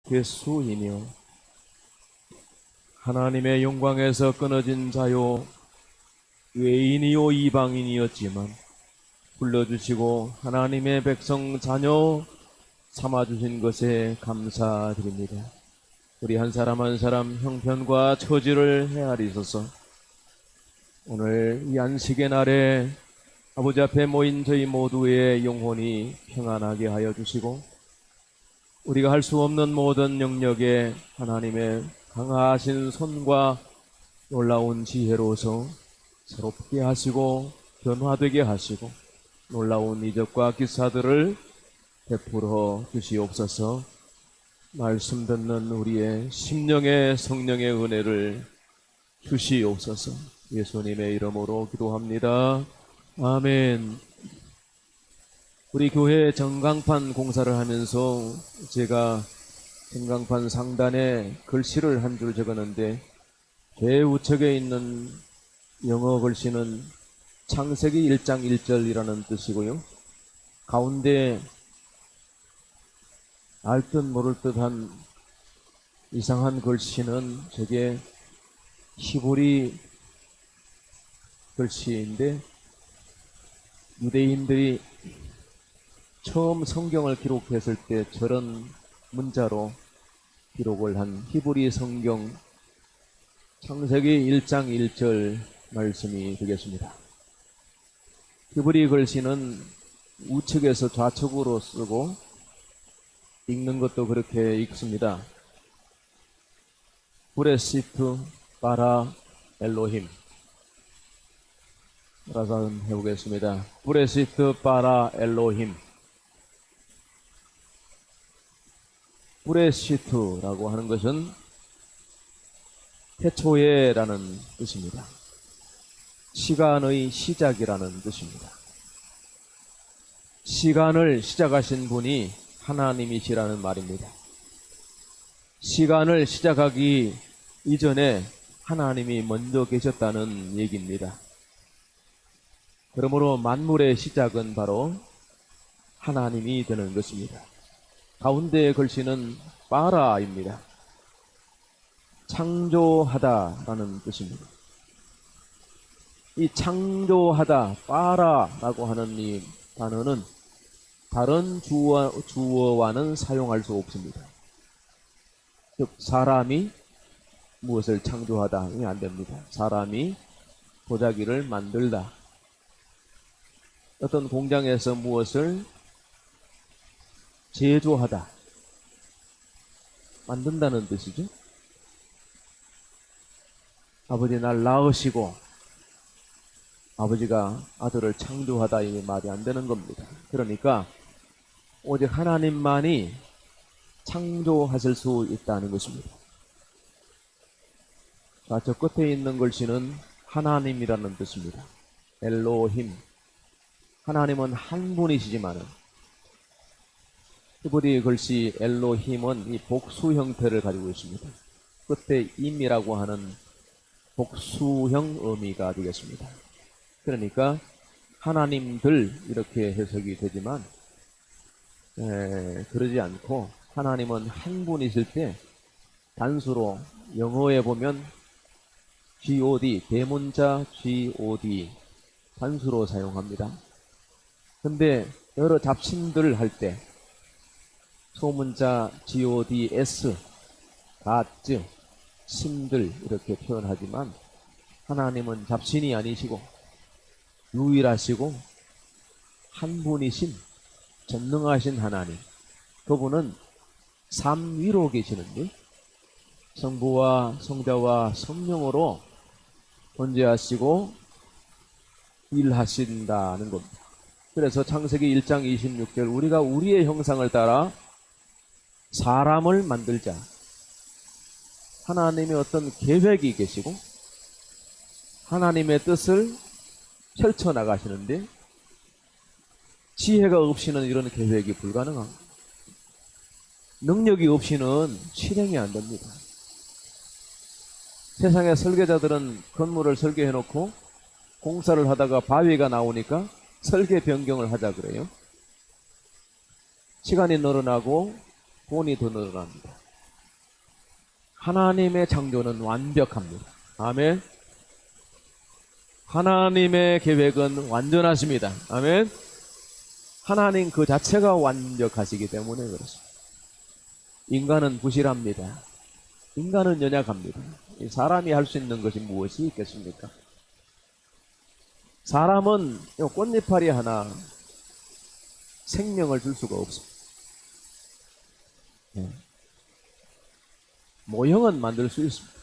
괴수이며 하나님의 영광에서 끊어진 자요 외인이요 이방인이었지만 불러주시고 하나님의 백성 자녀 삼아주신 것에 감사드립니다. 우리 한 사람 한 사람 형편과 처지를 헤아리소서. 오늘 이 안식의 날에 아버지 앞에 모인 저희 모두의 영혼이 평안하게 하여 주시고 우리가 할 수 없는 모든 영역에 하나님의 강하신 손과 놀라운 지혜로서 새롭게 하시고 변화되게 하시고 놀라운 이적과 기사들을 베풀어 주시옵소서. 말씀 듣는 우리의 심령의 성령의 은혜를 주시옵소서. 예수님의 이름으로 기도합니다. 아멘. 우리 교회 전광판 공사를 하면서 제가 전광판 상단에 글씨를 한 줄 적었는데 최우측에 있는 영어 글씨는 창세기 1장 1절이라는 뜻이고요. 가운데 알 듯 모를 듯한 이상한 글씨는 저게 히브리 글씨인데 유대인들이 처음 성경을 기록했을 때 저런 문자로 기록을 한 히브리 성경 창세기 1장 1절 말씀이 되겠습니다. 히브리 글씨는 우측에서 좌측으로 쓰고 읽는 것도 그렇게 읽습니다. 브레시트 바라 엘로힘. 따라서 한번 해보겠습니다. 브레시트 바라 엘로힘. 브레시트라고 하는 것은 태초에라는 뜻입니다. 시간의 시작이라는 뜻입니다. 시간을 시작하신 분이 하나님이시라는 말입니다. 시간을 시작하기 이전에 하나님이 먼저 계셨다는 얘기입니다. 그러므로 만물의 시작은 바로 하나님이 되는 것입니다. 가운데의 글씨는 바라입니다. 창조하다라는 뜻입니다. 이 창조하다, 바라라고 하는 이 단어는 다른 주어와는 사용할 수 없습니다. 즉 사람이 무엇을 창조하다 이게 안 됩니다. 사람이 도자기를 만들다, 어떤 공장에서 무엇을 제조하다, 만든다는 뜻이죠. 아버지 날 낳으시고 아버지가 아들을 창조하다 이 말이 안 되는 겁니다. 그러니까 오직 하나님만이 창조하실 수 있다는 것입니다. 자, 저 끝에 있는 글씨는 하나님이라는 뜻입니다. 엘로힘. 하나님은 한 분이시지만은 히브리 글씨 엘로힘은 이 복수 형태를 가지고 있습니다. 끝에 임이라고 하는 복수형 의미가 되겠습니다. 그러니까 하나님들 이렇게 해석이 되지만 그러지 않고 하나님은 한 분이실 때 단수로 영어에 보면 God, 대문자 God 단수로 사용합니다. 근데 여러 잡신들 할 때 소문자 GODS, 가즈, 신들 이렇게 표현하지만 하나님은 잡신이 아니시고 유일하시고 한 분이신 전능하신 하나님, 그분은 삶 위로 계시는데 성부와 성자와 성령으로 존재하시고 일하신다는 겁니다. 그래서 창세기 1장 26절 우리가 우리의 형상을 따라 사람을 만들자. 하나님의 어떤 계획이 계시고 하나님의 뜻을 펼쳐나가시는데 지혜가 없이는 이런 계획이 불가능합니다. 능력이 없이는 실행이 안 됩니다. 세상의 설계자들은 건물을 설계해놓고 공사를 하다가 바위가 나오니까 설계 변경을 하자 그래요. 시간이 늘어나고 돈이 더 늘어납니다. 하나님의 창조는 완벽합니다. 아멘. 하나님의 계획은 완전하십니다. 아멘. 하나님 그 자체가 완벽하시기 때문에 그렇습니다. 인간은 부실합니다. 인간은 연약합니다. 사람이 할 수 있는 것이 무엇이 있겠습니까? 사람은 꽃잎파리 하나 생명을 줄 수가 없습니다. 모형은 만들 수 있습니다.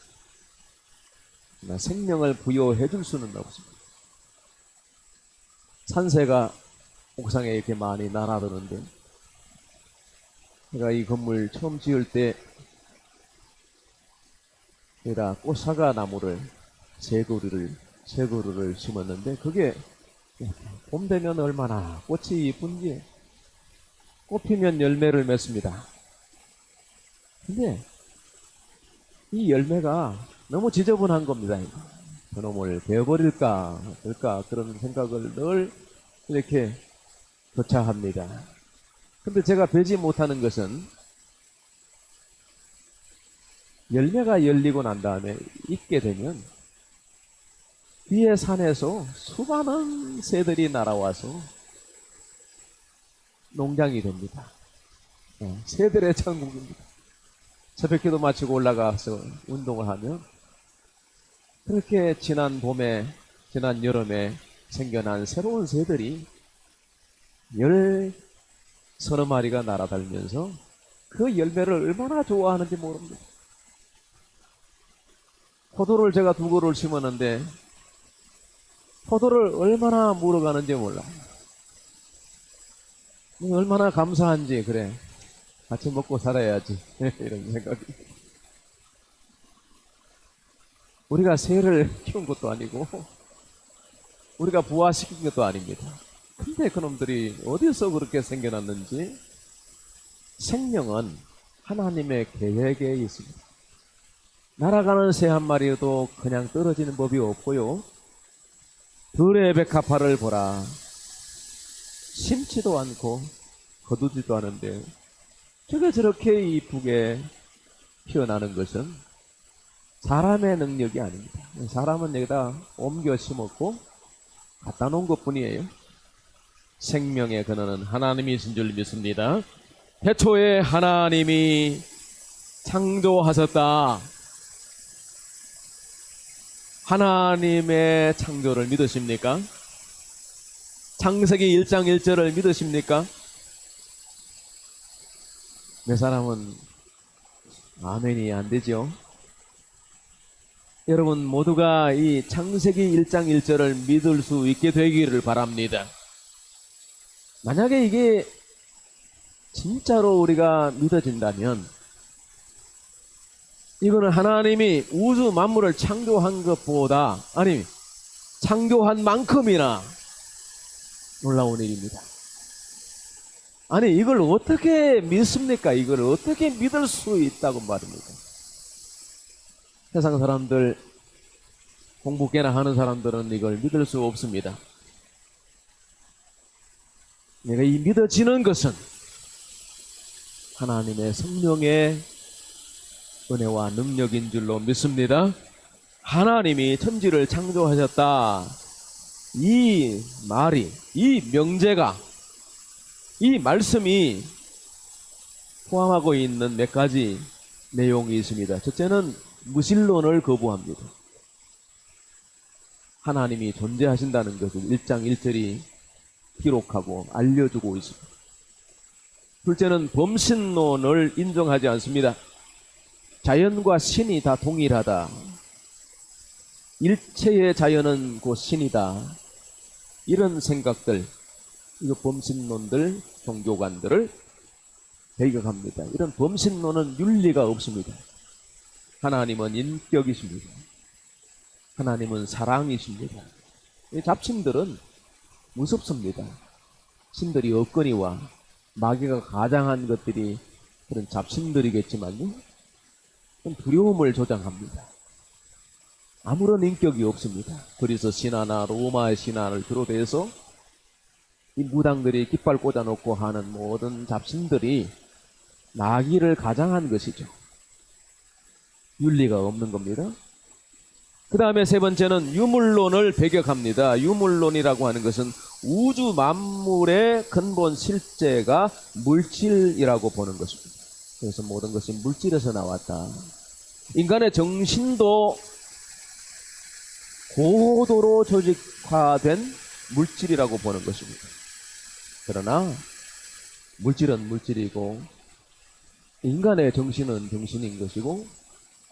생명을 부여해 줄 수는 없습니다. 산새가 옥상에 이렇게 많이 날아드는데, 제가 이 건물 처음 지을 때 여기다 꽃사과 나무를 세 그루를 심었는데, 그게 봄 되면 얼마나 꽃이 이쁜지, 꽃 피면 열매를 맺습니다. 근데 이 열매가 너무 지저분한 겁니다. 그놈을 베어버릴까 어떨까 그런 생각을 늘 이렇게 교차합니다. 근데 제가 베지 못하는 것은 열매가 열리고 난 다음에 익게 되면 뒤에 산에서 수많은 새들이 날아와서 농장이 됩니다. 새들의 천국입니다. 새벽기도 마치고 올라가서 운동을 하면 그렇게 지난 봄에, 지난 여름에 생겨난 새로운 새들이 서너 마리가 날아다니면서 그 열매를 얼마나 좋아하는지 모릅니다. 포도를 제가 2그루를 심었는데 포도를 얼마나 물어가는지 몰라요. 얼마나 감사한지, 그래, 같이 먹고 살아야지 이런 생각이. 우리가 새를 키운 것도 아니고 우리가 부화시킨 것도 아닙니다. 근데 그놈들이 어디서 그렇게 생겨났는지. 생명은 하나님의 계획에 있습니다. 날아가는 새 한 마리도 그냥 떨어지는 법이 없고요. 들의 백합화를 보라. 심지도 않고 거두지도 않은데 저게 저렇게 이쁘게 피어나는 것은 사람의 능력이 아닙니다. 사람은 여기다 옮겨 심었고 갖다 놓은 것 뿐이에요. 생명의 근원은 하나님이신 줄 믿습니다. 태초에 하나님이 창조하셨다. 하나님의 창조를 믿으십니까? 창세기 1장 1절을 믿으십니까? 몇 사람은 아멘이 안 되죠? 여러분 모두가 이 창세기 1장 1절을 믿을 수 있게 되기를 바랍니다. 만약에 이게 진짜로 우리가 믿어진다면 이거는 하나님이 우주 만물을 창조한 것보다, 아니 창조한 만큼이나 놀라운 일입니다. 아니 이걸 어떻게 믿습니까? 이걸 어떻게 믿을 수 있다고 말입니까? 세상 사람들, 공부 꽤나 하는 사람들은 이걸 믿을 수 없습니다. 내가 이 믿어지는 것은 하나님의 성령의 은혜와 능력인 줄로 믿습니다. 하나님이 천지를 창조하셨다. 이 말이, 이 명제가, 이 말씀이 포함하고 있는 몇 가지 내용이 있습니다. 첫째는 무신론을 거부합니다. 하나님이 존재하신다는 것을 1장 1절이 기록하고 알려주고 있습니다. 둘째는 범신론을 인정하지 않습니다. 자연과 신이 다 동일하다. 일체의 자연은 곧 신이다. 이런 생각들, 이거 범신론들, 종교관들을 배격합니다. 이런 범신론은 윤리가 없습니다. 하나님은 인격이십니다. 하나님은 사랑이십니다. 이 잡신들은 무섭습니다. 신들이 없거니와 마귀가 가장한 것들이 그런 잡신들이겠지만요, 두려움을 조장합니다. 아무런 인격이 없습니다. 그래서 신화나 로마의 신화를 비롯해서 이 무당들이 깃발 꽂아놓고 하는 모든 잡신들이 마귀를 가장한 것이죠. 윤리가 없는 겁니다. 그 다음에 세 번째는 유물론을 배격합니다. 유물론이라고 하는 것은 우주 만물의 근본 실제가 물질이라고 보는 것입니다. 그래서 모든 것이 물질에서 나왔다. 인간의 정신도 고도로 조직화된 물질이라고 보는 것입니다. 그러나 물질은 물질이고 인간의 정신은 정신인 것이고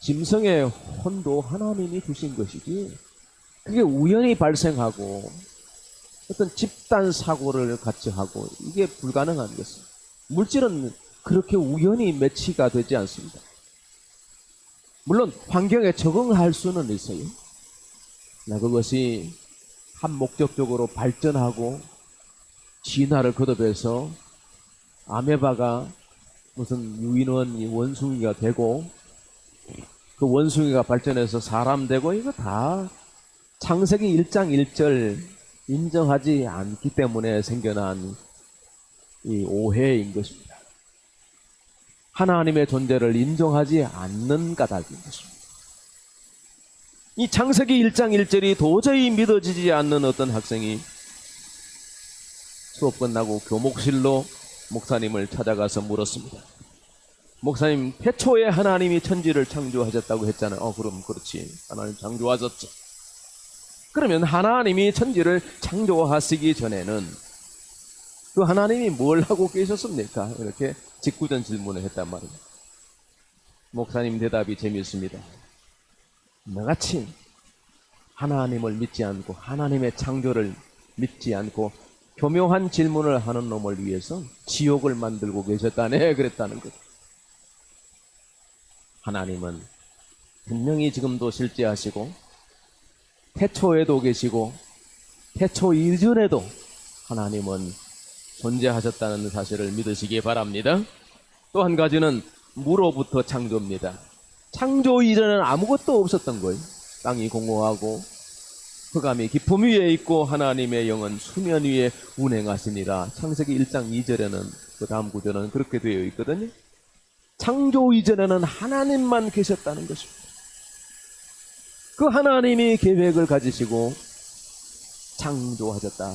짐승의 혼도 하나님이 주신 것이지 그게 우연히 발생하고 어떤 집단 사고를 같이 하고 이게 불가능한 것입니다. 물질은 그렇게 우연히 매치가 되지 않습니다. 물론 환경에 적응할 수는 있어요. 그러나 그것이 한 목적적으로 발전하고 진화를 거듭해서 아메바가 무슨 유인원 원숭이가 되고 그 원숭이가 발전해서 사람 되고 이거 다 창세기 1장 1절 인정하지 않기 때문에 생겨난 이 오해인 것입니다. 하나님의 존재를 인정하지 않는 까닭인 것입니다. 이 창세기 1장 1절이 도저히 믿어지지 않는 어떤 학생이 수업 끝나고 교목실로 목사님을 찾아가서 물었습니다. 목사님, 태초에 하나님이 천지를 창조하셨다고 했잖아요. 그럼 그렇지. 하나님 창조하셨죠. 그러면 하나님이 천지를 창조하시기 전에는 그 하나님이 뭘 하고 계셨습니까? 이렇게 직구전 질문을 했단 말입니다. 목사님 대답이 재미있습니다. 너같이 하나님을 믿지 않고 하나님의 창조를 믿지 않고 교묘한 질문을 하는 놈을 위해서 지옥을 만들고 계셨다네. 그랬다는 것. 하나님은 분명히 지금도 실제하시고 태초에도 계시고 태초 이전에도 하나님은 존재하셨다는 사실을 믿으시기 바랍니다. 또 한 가지는 무로부터 창조입니다. 창조 이전에는 아무것도 없었던 거예요. 땅이 공허하고 흑암이 깊음 위에 있고 하나님의 영은 수면 위에 운행하십니다. 창세기 1장 2절에는 그 다음 구절은 그렇게 되어 있거든요. 창조 이전에는 하나님만 계셨다는 것입니다. 그 하나님이 계획을 가지시고 창조하셨다.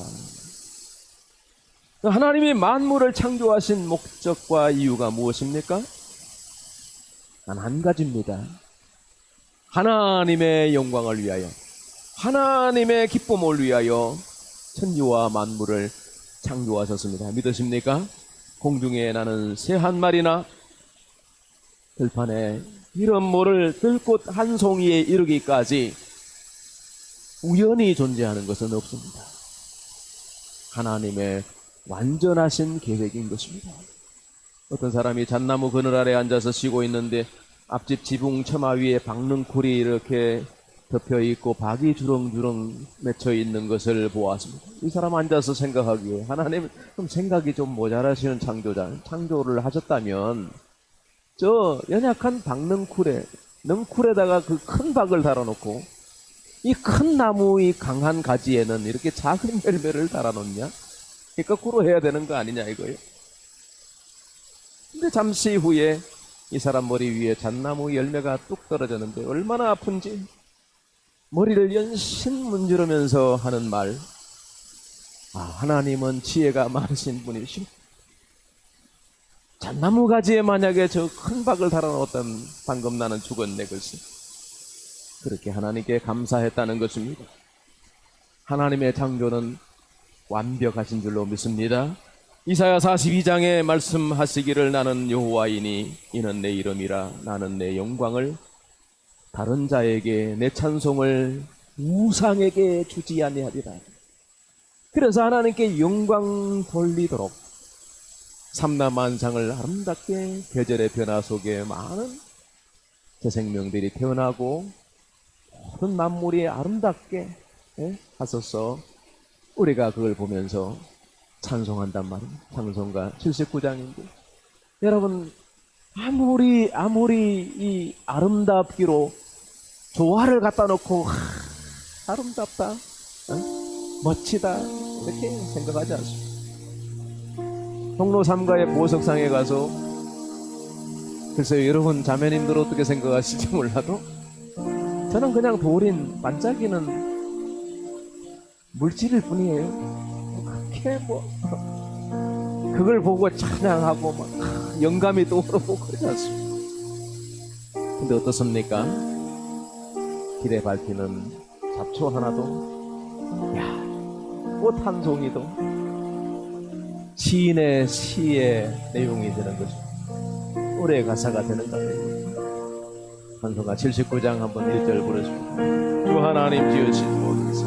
그 하나님이 만물을 창조하신 목적과 이유가 무엇입니까? 단 한 가지입니다. 하나님의 영광을 위하여, 하나님의 기쁨을 위하여 천지와 만물을 창조하셨습니다. 믿으십니까? 공중에 나는 새 한 마리나 들판에 이름 모를 들꽃 한 송이에 이르기까지 우연히 존재하는 것은 없습니다. 하나님의 완전하신 계획인 것입니다. 어떤 사람이 잣나무 그늘 아래 앉아서 쉬고 있는데 앞집 지붕 처마 위에 박능쿨이 이렇게 덮여 있고 박이 주렁주렁 맺혀 있는 것을 보았습니다. 이 사람 앉아서 생각하기에 하나님 그럼 생각이 좀 모자라시는 창조자, 창조를 하셨다면 저 연약한 박능쿨에 능쿨에다가 그 큰 박을 달아놓고 이 큰 나무 이 강한 가지에는 이렇게 작은 열매를 달아놓냐? 거꾸로 해야 되는 거 아니냐 이거예요. 근데 잠시 후에 이 사람 머리 위에 잣나무 열매가 뚝 떨어졌는데 얼마나 아픈지 머리를 연신 문지르면서 하는 말, 하나님은 지혜가 많으신 분이시오. 잣나무 가지에 만약에 저 큰 박을 달아놓았던 방금 나는 죽었네 글쎄. 그렇게 하나님께 감사했다는 것입니다. 하나님의 창조는 완벽하신 줄로 믿습니다. 이사야 42장에 말씀하시기를 나는 여호와이니 이는 내 이름이라 나는 내 영광을 다른 자에게 내 찬송을 우상에게 주지 아니하리라. 그래서 하나님께 영광 돌리도록 삼라만상을 아름답게 계절의 변화 속에 많은 새 생명들이 태어나고 모든 만물이 아름답게 하소서. 우리가 그걸 보면서 찬송한단 말입니다. 찬송가 79장인데 여러분 아무리 이 아름답기로 조화를 갖다 놓고 아름답다, 멋지다 이렇게 생각하지 않습니다. 종로 3가의 보석상에 가서 글쎄요, 여러분 자매님들 어떻게 생각하실지 몰라도 저는 그냥 돌인 반짝이는 물질일 뿐이에요. 그렇게 뭐 그걸 보고 찬양하고 막 영감이 떠오르고 그러지 않습니다. 근데 어떻습니까? 길에 밟히는 잡초 하나도, 꽃 한 송이도 시인의 시의 내용이 되는 거죠. 노래 가사가 되는 거예요. 찬송가 79장 한번 1절 부르십니다. 주 하나님 지으신 모든 것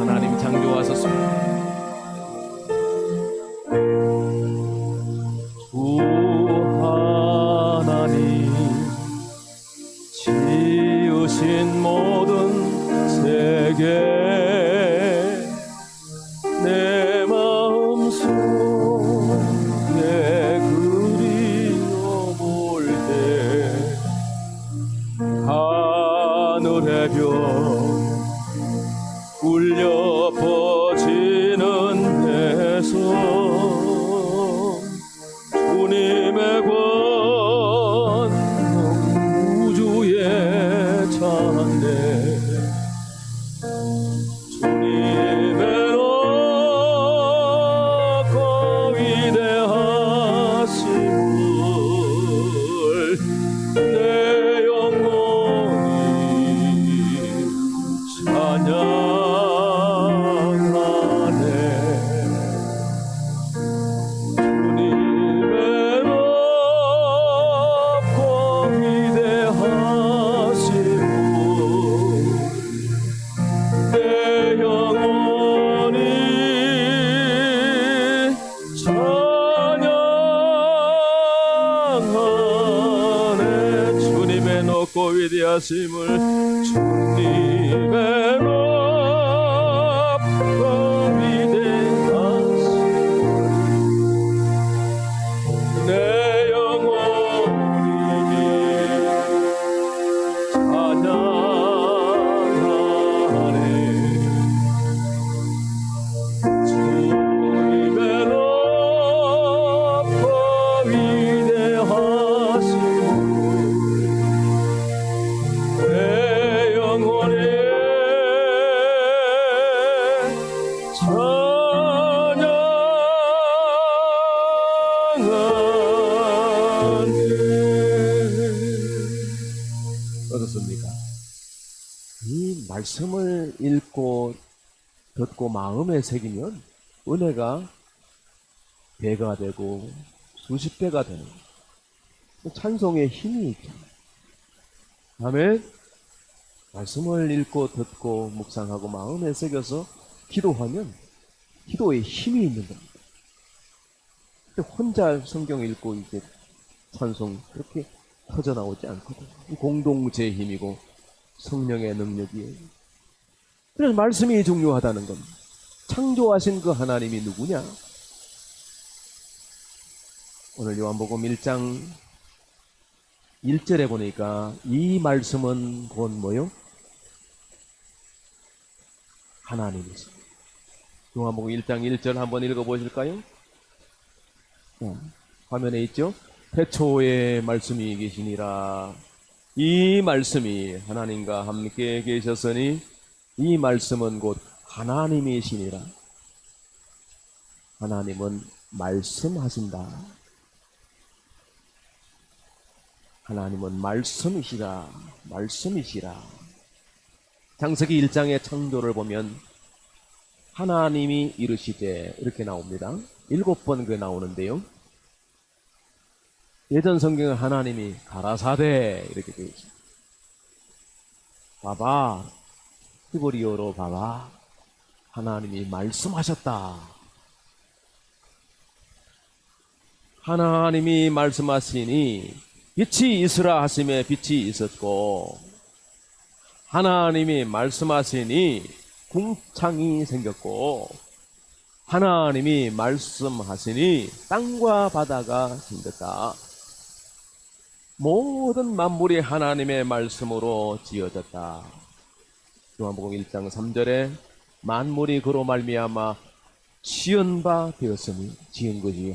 하나님 창조하셨습니다. 주 하나님 지으신 모든 세계 내 마음속에 그리워볼 때 하늘의 별 울려 퍼지는 내 손 주님의 권능 우주에 찬네 주님의 높고 위대하심을 내 영혼이 찬양하네 주님의 높고 위대하심을 내 영혼이 찬양하네 주님의 높고 위대하심을 주님의 높고 위대하심을 내 영혼이 찬양하네 주님의 높고 위대하심을 내 영혼이 찬양하네. 어떻습니까? 이 말씀을 읽고 듣고 마음에 새기면 은혜가 배가 되고 수십 배가 되는 찬송의 힘이 있죠. 아멘. 말씀을 읽고 듣고 묵상하고 마음에 새겨서 기도하면 기도에 힘이 있는 겁니다. 혼자 성경 읽고 이제 찬송 그렇게 터져 나오지 않거든요. 공동체의 힘이고 성령의 능력이에요. 그래서 말씀이 중요하다는 겁니다. 창조하신 그 하나님이 누구냐? 오늘 요한복음 1장 1절에 보니까 이 말씀은 곧 뭐요? 하나님이십니다. 요한복음 1장 1절 한번 읽어보실까요? 화면에 있죠? 태초에 말씀이 계시니라. 이 말씀이 하나님과 함께 계셨으니 이 말씀은 곧 하나님이시니라. 하나님은 말씀하신다. 하나님은 말씀이시라. 말씀이시라. 창세기 1장의 창조를 보면 하나님이 이르시되 이렇게 나옵니다. 7번 그 나오는데요. 예전 성경은 하나님이 가라사대 이렇게 되어 있습니다. 봐봐. 히브리어로 봐봐. 하나님이 말씀하셨다. 하나님이 말씀하시니 빛이 있으라 하심에 빛이 있었고 하나님이 말씀하시니 궁창이 생겼고 하나님이 말씀하시니 땅과 바다가 생겼다. 모든 만물이 하나님의 말씀으로 지어졌다. 요한복음 1장 3절에 만물이 그로 말미암아 지은 바 되었으니 지은 것이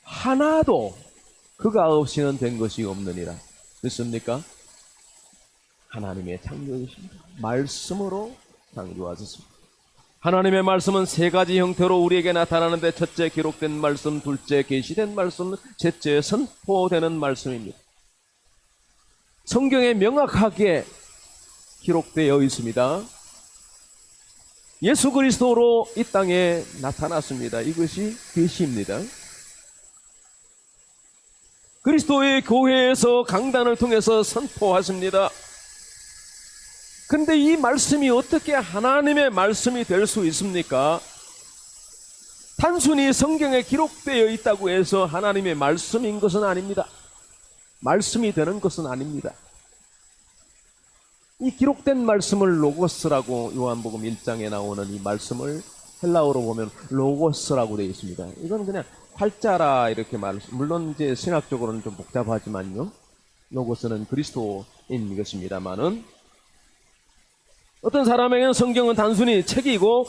하나도 그가 없이는 된 것이 없느니라. 믿습니까? 하나님의 창조이십니다. 말씀으로 창조하셨습니다. 하나님의 말씀은 세 가지 형태로 우리에게 나타나는데, 첫째 기록된 말씀, 둘째 계시된 말씀, 셋째 선포되는 말씀입니다. 성경에 명확하게 기록되어 있습니다. 예수 그리스도로 이 땅에 나타났습니다. 이것이 계시입니다. 그리스도의 교회에서 강단을 통해서 선포하십니다. 근데 이 말씀이 어떻게 하나님의 말씀이 될 수 있습니까? 단순히 성경에 기록되어 있다고 해서 하나님의 말씀인 것은 아닙니다. 말씀이 되는 것은 아닙니다. 이 기록된 말씀을 로고스라고, 요한복음 1장에 나오는 이 말씀을 헬라어로 보면 로고스라고 되어 있습니다. 이건 그냥 활자라 이렇게 물론 이제 신학적으로는 좀 복잡하지만요, 로고스는 그리스도인 것입니다만은, 어떤 사람에게는 성경은 단순히 책이고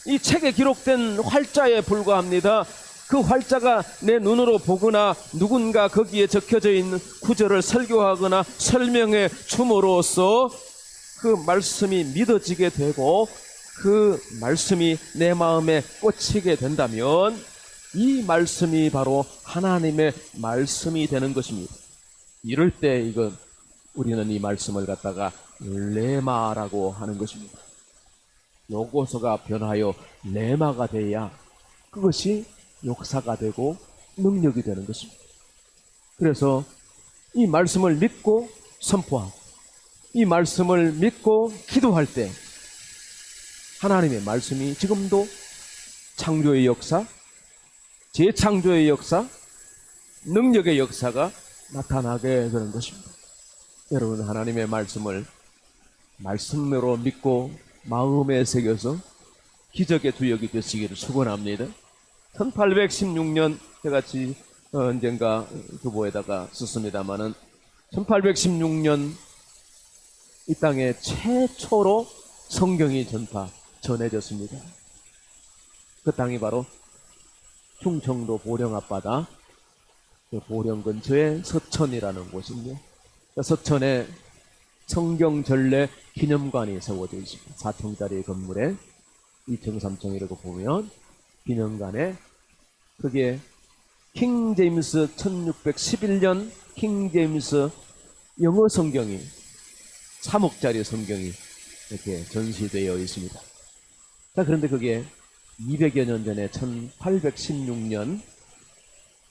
이 책에 기록된 활자에 불과합니다. 그 활자가 내 눈으로 보거나 누군가 거기에 적혀져 있는 구절을 설교하거나 설명해 줌으로써 그 말씀이 믿어지게 되고 그 말씀이 내 마음에 꽂히게 된다면 이 말씀이 바로 하나님의 말씀이 되는 것입니다. 이럴 때 우리는 이 말씀을 갖다가 레마라고 하는 것입니다. 로고스가 변하여 레마가 돼야 그것이 역사가 되고 능력이 되는 것입니다. 그래서 이 말씀을 믿고 선포하고 이 말씀을 믿고 기도할 때 하나님의 말씀이 지금도 창조의 역사, 재창조의 역사, 능력의 역사가 나타나게 되는 것입니다. 여러분, 하나님의 말씀을 말씀으로 믿고 마음에 새겨서 기적의 두역이 되시기를 축원합니다. 1816년 저같이 언젠가 교보에다가 썼습니다마는 1816년 이 땅에 최초로 성경이 전해졌습니다. 그 땅이 바로 충청도 보령 앞바다 보령 근처에 서천이라는 곳인데요. 서천에 성경전래 기념관이 세워져 있습니다. 4층짜리 건물에 2층, 3층 이라고 보면 기념관에 그게 킹 제임스 1611년 킹 제임스 영어 성경이 3억짜리 성경이 이렇게 전시되어 있습니다. 자, 그런데 그게 200여 년 전에 1816년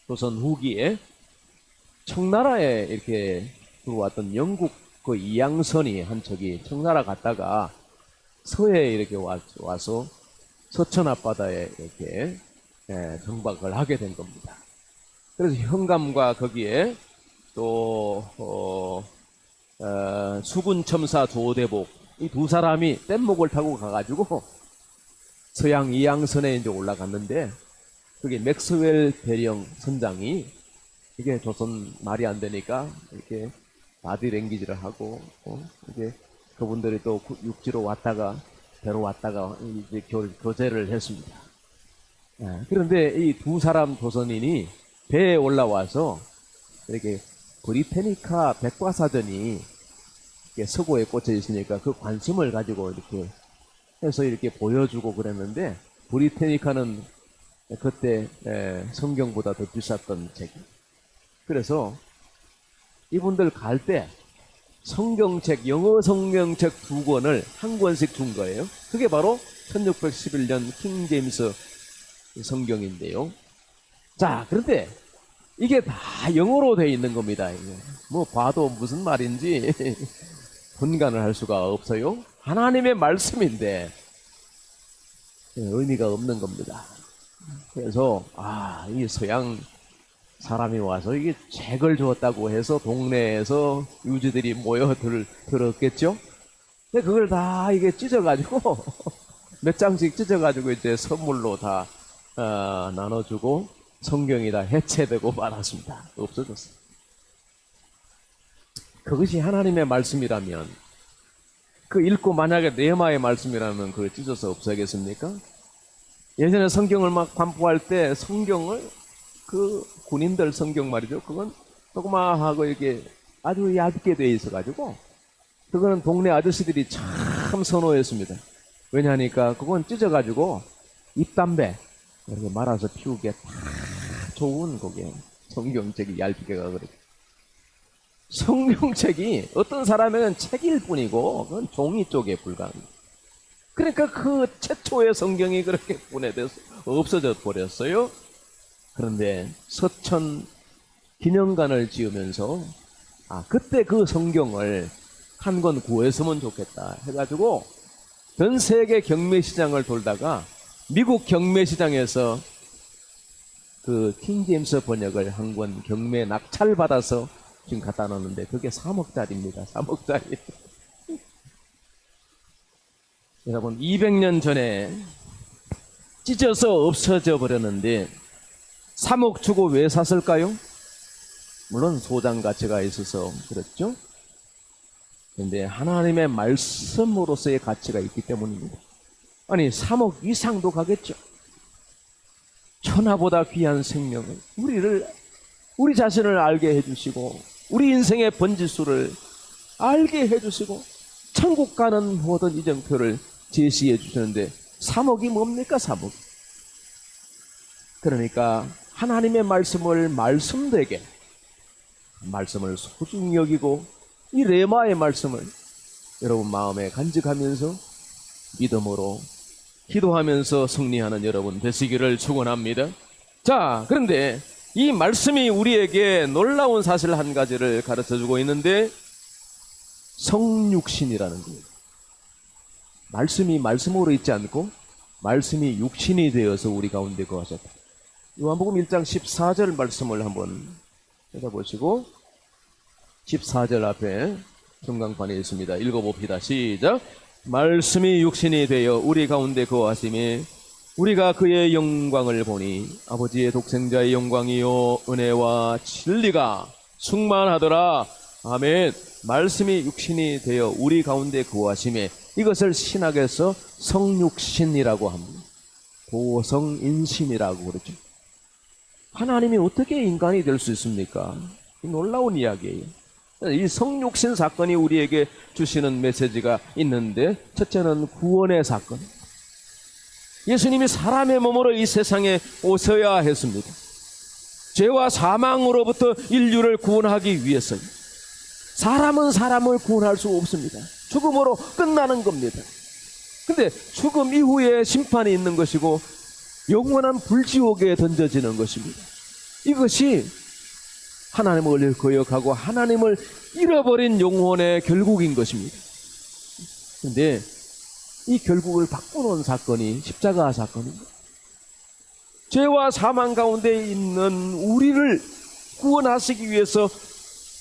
조선 후기에 청나라에 이렇게 들어왔던 영국 그 이양선이 한 척이 청나라 갔다가 서해에 이렇게 와서 서천 앞바다에 이렇게 정박을 하게 된 겁니다. 그래서 현감과 거기에 또 수군첨사 조대복 이 두 사람이 뗏목을 타고 가가지고 서양 이양선에 이제 올라갔는데 그게 맥스웰 대령 선장이 이게 조선 말이 안 되니까 이렇게 바디랭귀지를 하고 이게 그분들이 또 육지로 왔다가 배로 왔다가 이제 교제를 했습니다. 그런데 이 두 사람 조선인이 배에 올라와서 이렇게 브리테니카 백과사전이 이렇게 서고에 꽂혀 있으니까 그 관심을 가지고 이렇게 해서 이렇게 보여주고 그랬는데 브리테니카는 그때 성경보다 더 비쌌던 책. 그래서 이분들 갈 때 성경책, 영어 성경책 2권을 한 권씩 준 거예요. 그게 바로 1611년 킹 제임스 성경인데요. 자, 그런데 이게 다 영어로 되어 있는 겁니다. 뭐 봐도 무슨 말인지 분간을 할 수가 없어요. 하나님의 말씀인데 의미가 없는 겁니다. 그래서 이 서양 사람이 와서 이게 책을 주었다고 해서 동네에서 유지들이 모여 들었겠죠? 근데 그걸 다 이게 찢어가지고 몇 장씩 찢어가지고 이제 선물로 다 나눠주고 성경이 다 해체되고 말았습니다. 없어졌어요. 그것이 하나님의 말씀이라면 그 읽고 만약에 네마의 말씀이라면 그걸 찢어서 없애겠습니까? 예전에 성경을 막 반포할 때 성경을 그 군인들 성경 말이죠. 그건 조그마하고 이렇게 아주 얇게 돼 있어가지고 그거는 동네 아저씨들이 참 선호했습니다. 왜냐하니까 그건 찢어가지고 잎담배 이렇게 말아서 피우기에 다 좋은 거게 성경책이 얇게 가거든요. 성경책이 어떤 사람에게는 책일 뿐이고 그건 종이 쪽에 불과합니다. 그러니까 그 최초의 성경이 그렇게 분해돼서 없어져 버렸어요. 그런데 서천 기념관을 지으면서 그때 그 성경을 한 권 구했으면 좋겠다 해가지고 전 세계 경매시장을 돌다가 미국 경매시장에서 그 킹제임스 번역을 한 권 경매 낙찰받아서 지금 갖다 놓는데 그게 3억짜리입니다. 3억짜리. 여러분 200년 전에 찢어서 없어져 버렸는데 3억 주고 왜 샀을까요? 물론 소장 가치가 있어서 그렇죠. 그런데 하나님의 말씀으로서의 가치가 있기 때문입니다. 아니 3억 이상도 가겠죠. 천하보다 귀한 생명을 우리 자신을 알게 해주시고 우리 인생의 번지수를 알게 해주시고 천국 가는 모든 이정표를 제시해 주시는데 3억이 뭡니까 3억. 그러니까 하나님의 말씀을 말씀되게 말씀을 소중히 여기고 이 레마의 말씀을 여러분 마음에 간직하면서 믿음으로 기도하면서 승리하는 여러분 되시기를 축원합니다. 자, 그런데 이 말씀이 우리에게 놀라운 사실 한 가지를 가르쳐주고 있는데 성육신이라는 거예요. 말씀이 말씀으로 있지 않고 말씀이 육신이 되어서 우리 가운데 거하셨다. 요한복음 1장 14절 말씀을 한번 찾아보시고 14절 앞에 성강판에 있습니다. 읽어봅시다. 시작. 말씀이 육신이 되어 우리 가운데 거하심에 우리가 그의 영광을 보니 아버지의 독생자의 영광이요 은혜와 진리가 충만하더라. 아멘. 말씀이 육신이 되어 우리 가운데 거하심에 이것을 신학에서 성육신이라고 합니다. 고성인신이라고 그러죠. 하나님이 어떻게 인간이 될 수 있습니까? 놀라운 이야기예요. 이 성육신 사건이 우리에게 주시는 메시지가 있는데 첫째는 구원의 사건. 예수님이 사람의 몸으로 이 세상에 오셔야 했습니다. 죄와 사망으로부터 인류를 구원하기 위해서요. 사람은 사람을 구원할 수 없습니다. 죽음으로 끝나는 겁니다. 근데 죽음 이후에 심판이 있는 것이고 영원한 불지옥에 던져지는 것입니다. 이것이 하나님을 거역하고 하나님을 잃어버린 영혼의 결국인 것입니다. 그런데 이 결국을 바꾸는 사건이 십자가 사건입니다. 죄와 사망 가운데 있는 우리를 구원하시기 위해서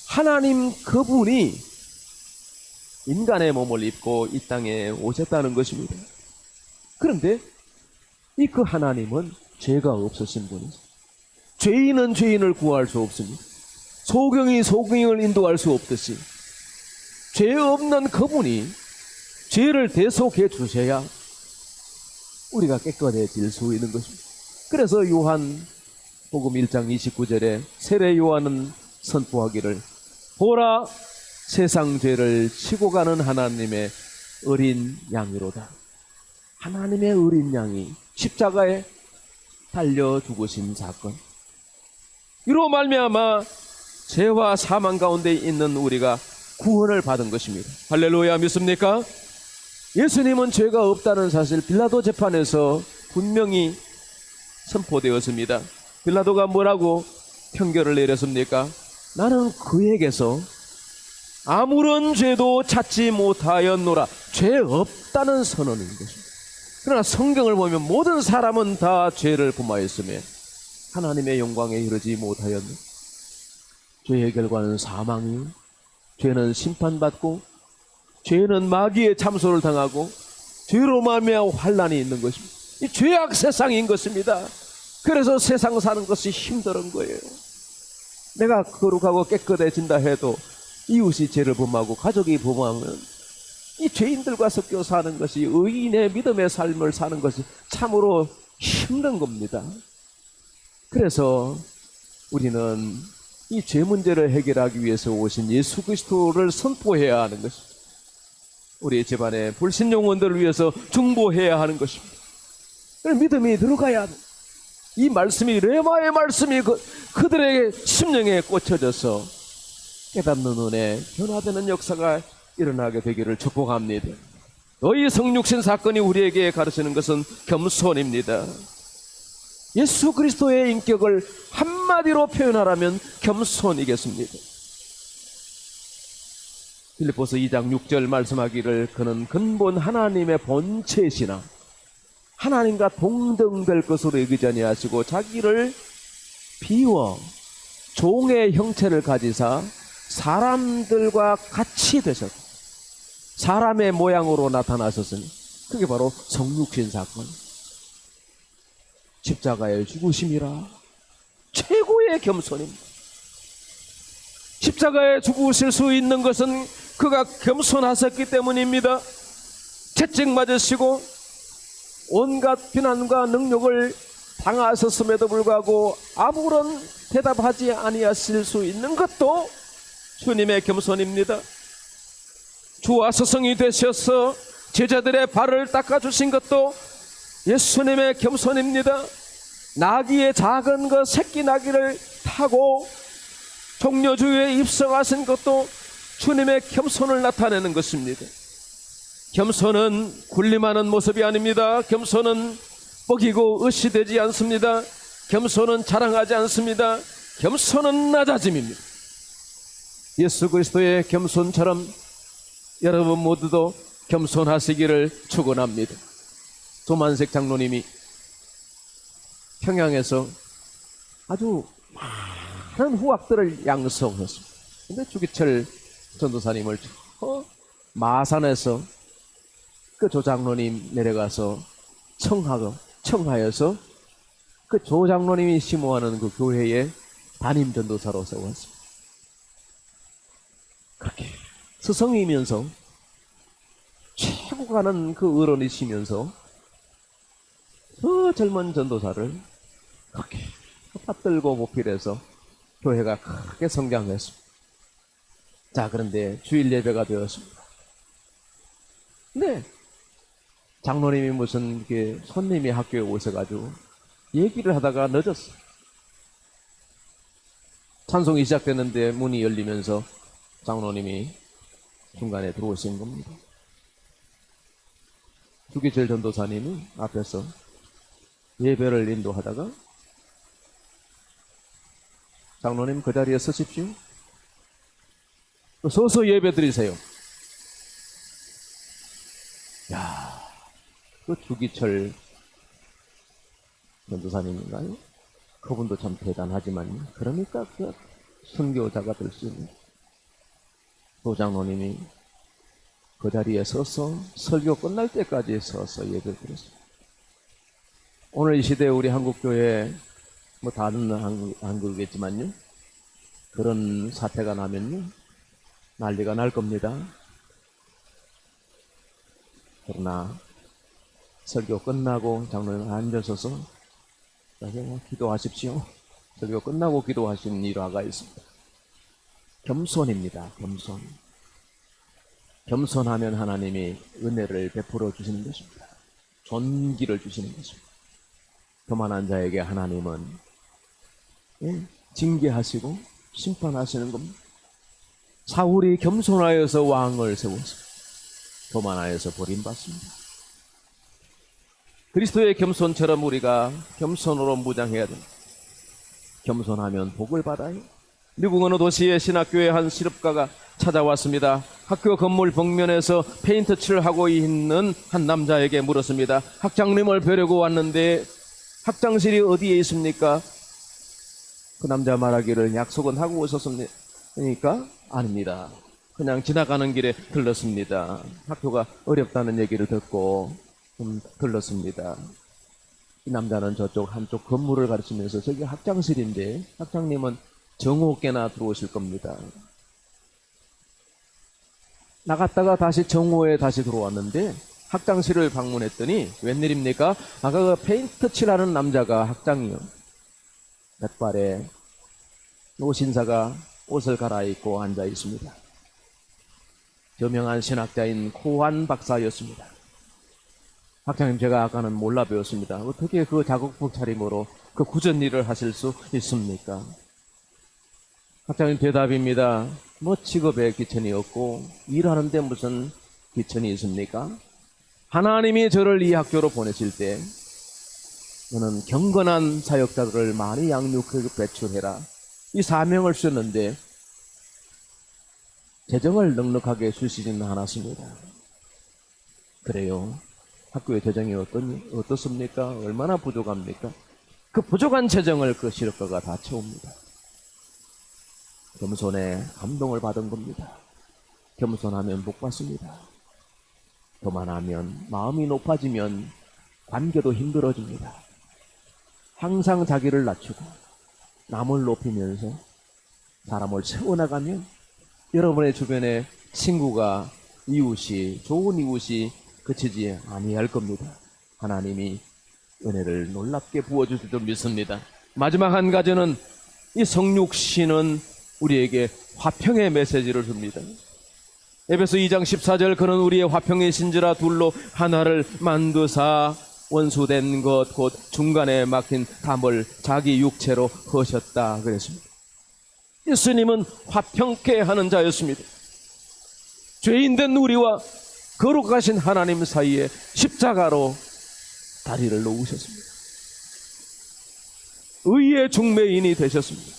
하나님 그분이 인간의 몸을 입고 이 땅에 오셨다는 것입니다. 그런데 이 그 하나님은 죄가 없으신 분이죠. 죄인은 죄인을 구할 수 없습니다. 소경이 소경을 인도할 수 없듯이 죄 없는 그분이 죄를 대속해 주셔야 우리가 깨끗해질 수 있는 것입니다. 그래서 요한복음 1장 29절에 세례 요한은 선포하기를 보라 세상 죄를 치고 가는 하나님의 어린 양이로다. 하나님의 어린 양이 십자가에 달려 죽으신 사건. 이로 말미암아 죄와 사망 가운데 있는 우리가 구원을 받은 것입니다. 할렐루야. 믿습니까? 예수님은 죄가 없다는 사실 빌라도 재판에서 분명히 선포되었습니다. 빌라도가 뭐라고 판결을 내렸습니까? 나는 그에게서 아무런 죄도 찾지 못하였노라. 죄 없다는 선언인 것입니다. 그러나 성경을 보면 모든 사람은 다 죄를 범하였으며 하나님의 영광에 이르지 못하였네. 죄의 결과는 사망이요, 죄는 심판받고 죄는 마귀의 참소를 당하고 죄로 말미암아 환난이 있는 것입니다. 이 죄악 세상인 것입니다. 그래서 세상 사는 것이 힘든 거예요. 내가 거룩하고 깨끗해진다 해도 이웃이 죄를 범하고 가족이 범하면 이 죄인들과 섞여 사는 것이 의인의 믿음의 삶을 사는 것이 참으로 힘든 겁니다. 그래서 우리는 이 죄 문제를 해결하기 위해서 오신 예수 그리스도를 선포해야 하는 것입니다. 우리 집안의 불신 영혼들을 위해서 중보해야 하는 것입니다. 믿음이 들어가야 돼. 이 말씀이, 레마의 말씀이 그들의 심령에 꽂혀져서 깨닫는 은혜, 변화되는 역사가 일어나게 되기를 축복합니다. 너희 성육신 사건이 우리에게 가르치는 것은 겸손입니다. 예수 그리스도의 인격을 한마디로 표현하라면 겸손이겠습니다. 빌립보서 2장 6절 말씀하기를 그는 근본 하나님의 본체시나 하나님과 동등될 것으로 여기지 아니하시고 자기를 비워 종의 형체를 가지사 사람들과 같이 되셨고 사람의 모양으로 나타나셨으니 그게 바로 성육신 사건, 십자가의 죽으심이라. 최고의 겸손입니다. 십자가에 죽으실 수 있는 것은 그가 겸손하셨기 때문입니다. 채찍 맞으시고 온갖 비난과 능욕을 당하셨음에도 불구하고 아무런 대답하지 아니하실 수 있는 것도 주님의 겸손입니다. 주와 스승이 되셔서 제자들의 발을 닦아주신 것도 예수님의 겸손입니다. 나귀의 작은 그 새끼 나귀를 타고 종려주에 입성하신 것도 주님의 겸손을 나타내는 것입니다. 겸손은 군림하는 모습이 아닙니다. 겸손은 뻐기고 의시되지 않습니다. 겸손은 자랑하지 않습니다. 겸손은 낮아짐입니다. 예수 그리스도의 겸손처럼 여러분 모두도 겸손하시기를 축원합니다. 조만색 장로님이 평양에서 아주 많은 후학들을 양성했습니다. 근데 주기철 전도사님을 마산에서 그 조장로님 내려가서 청하여서 그 조장로님이 심호하는 그 교회에 담임 전도사로 세웠습니다. 그렇게 스승이면서 최고 가는 그 어른이시면서 그 젊은 전도사를 그렇게 받들고 보필해서 교회가 크게 성장했습니다. 자, 그런데 주일 예배가 되었습니다. 네, 장로님이 무슨 손님이 학교에 오셔가지고 얘기를 하다가 늦었어요. 찬송이 시작됐는데 문이 열리면서 장로님이 중간에 들어오신 겁니다. 주기철 전도사님이 앞에서 예배를 인도하다가 장로님 그 자리에 서십시오. 서서 예배 드리세요. 야, 그 주기철 전도사님인가요? 그분도 참 대단하지만 그러니까 그 선교자가 될 수 있는 도장로님이 그 자리에 서서 설교 끝날 때까지 서서 예배를 드렸습니다. 오늘 이 시대에 우리 한국교회 다른 한국이겠지만요, 그런 사태가 나면요 난리가 날 겁니다. 그러나 설교 끝나고 장로님 앉으셔서 기도하십시오. 설교 끝나고 기도하신 일화가 있습니다. 겸손입니다. 겸손하면 하나님이 은혜를 베풀어 주시는 것입니다. 존귀를 주시는 것입니다. 교만한 자에게 하나님은 징계하시고 심판하시는 겁니다. 사울이 겸손하여서 왕을 세웠습니다. 교만하여서 버림받습니다. 그리스도의 겸손처럼 우리가 겸손으로 무장해야 됩니다. 겸손하면 복을 받아요. 미국 어느 도시의 신학교의 한 실업가가 찾아왔습니다. 학교 건물 벽면에서 페인트 칠을 하고 있는 한 남자에게 물었습니다. 학장님을 뵈려고 왔는데 학장실이 어디에 있습니까? 그 남자 말하기를 약속은 하고 오셨습니까? 아닙니다. 그냥 지나가는 길에 들렀습니다. 학교가 어렵다는 얘기를 듣고 들렀습니다. 이 남자는 저쪽 한쪽 건물을 가르치면서 저기 학장실인데 학장님은 정오께나 들어오실 겁니다. 나갔다가 다시 정오에 다시 들어왔는데 학장실을 방문했더니 웬일입니까? 아까 그 페인트 칠하는 남자가 학장이요. 몇 발에 노신사가 옷을 갈아입고 앉아 있습니다. 저명한 신학자인 코한 박사였습니다. 학장님, 제가 아까는 몰라 배웠습니다. 어떻게 그 작업복 차림으로 그 굳은 일을 하실 수 있습니까? 학장님 대답입니다. 뭐 직업에 기천이 없고 일하는데 무슨 기천이 있습니까? 하나님이 저를 이 학교로 보내실 때 너는 경건한 사역자들을 많이 양육하고 배출해라, 이 사명을 주셨는데 재정을 넉넉하게 주시지는 않았습니다. 그래요. 학교의 재정이 어떻습니까? 얼마나 부족합니까? 그 부족한 재정을 그 실업가가 다 채웁니다. 겸손에 감동을 받은 겁니다. 겸손하면 복 받습니다. 교만하면, 마음이 높아지면 관계도 힘들어집니다. 항상 자기를 낮추고 남을 높이면서 사람을 세워나가면 여러분의 주변에 친구가, 이웃이, 좋은 이웃이 그치지 아니할 겁니다. 하나님이 은혜를 놀랍게 부어주실 줄 믿습니다. 마지막 한 가지는 이 성육신은 우리에게 화평의 메시지를 줍니다. 에베소 2장 14절, 그는 우리의 화평의 신지라 둘로 하나를 만드사 원수된 것 곧 중간에 막힌 담을 자기 육체로 허셨다 그랬습니다. 예수님은 화평케 하는 자였습니다. 죄인된 우리와 거룩하신 하나님 사이에 십자가로 다리를 놓으셨습니다. 의의 중매인이 되셨습니다.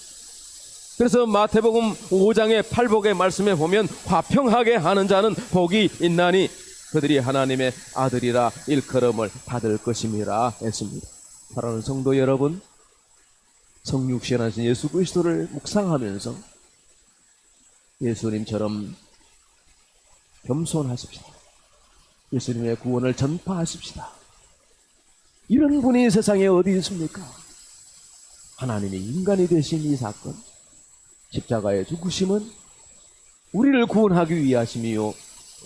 그래서 마태복음 5장의 8복의 말씀에 보면 화평하게 하는 자는 복이 있나니 그들이 하나님의 아들이라 일컬음을 받을 것임이라 했습니다. 사랑하는 성도 여러분, 성육신하신 예수 그리스도를 묵상하면서 예수님처럼 겸손하십시다. 예수님의 구원을 전파하십시다. 이런 분이 세상에 어디 있습니까? 하나님이 인간이 되신 이 사건, 십자가의 죽으심은 우리를 구원하기 위하심이요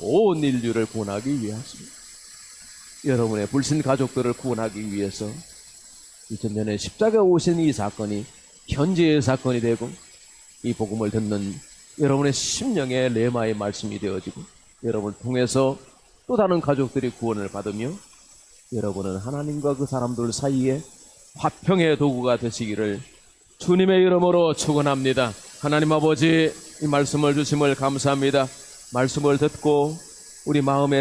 온 인류를 구원하기 위하십니다. 여러분의 불신 가족들을 구원하기 위해서 2000년에 십자가에 오신 이 사건이 현재의 사건이 되고, 이 복음을 듣는 여러분의 심령의 레마의 말씀이 되어지고, 여러분을 통해서 또 다른 가족들이 구원을 받으며 여러분은 하나님과 그 사람들 사이에 화평의 도구가 되시기를 주님의 이름으로 축원합니다. 하나님 아버지, 이 말씀을 주심을 감사합니다. 말씀을 듣고 우리 마음에